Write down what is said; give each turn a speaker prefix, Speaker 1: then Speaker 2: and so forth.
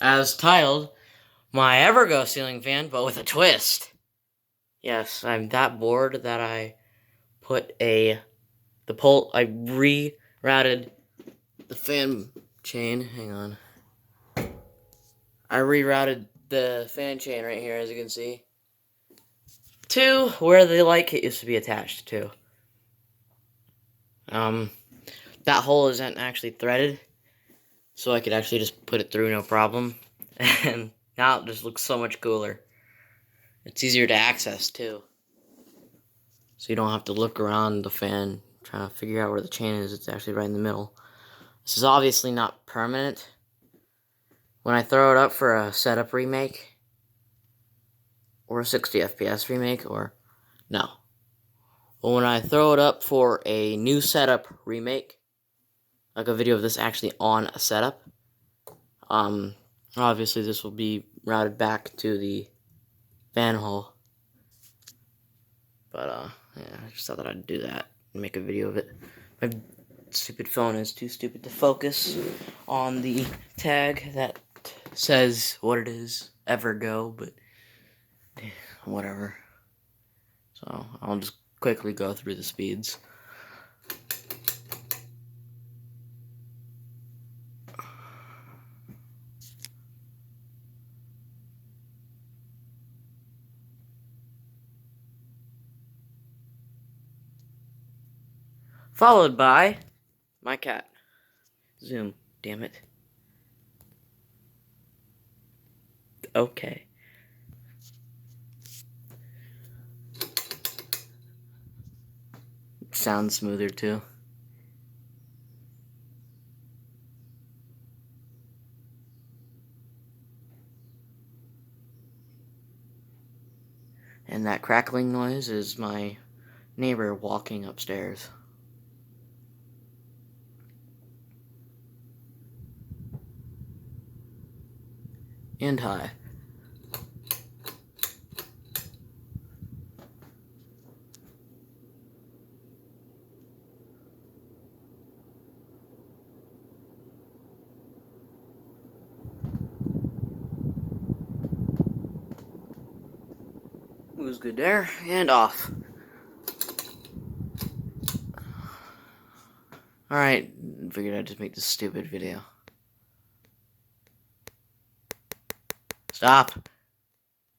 Speaker 1: as titled, My Evergo Ceiling Fan, but with a twist. Yes, I'm that bored that I I rerouted the fan chain. Hang on. I rerouted the fan chain right here, as you can see, to where the light kit used to be attached to. That hole isn't actually threaded, so I could actually just put it through no problem. And now it just looks so much cooler. It's easier to access too, so you don't have to look around the fan trying to figure out where the chain is. It's actually right in the middle. This is obviously not permanent. When I throw it up for a setup remake, or a 60 FPS remake, or no. But when I throw it up for a new setup remake, like a video of this actually on a setup, obviously this will be routed back to the fan hole. But, yeah, I just thought that I'd do that and make a video of it. My stupid phone is too stupid to focus on the tag that says what it is, Evergo, but whatever. So, I'll just quickly go through the speeds. Followed by my cat. Zoom, damn it. Okay. Sounds smoother too. And that crackling noise is my neighbor walking upstairs. And hi. It was good there, and off. Alright, figured I'd just make this stupid video. Stop.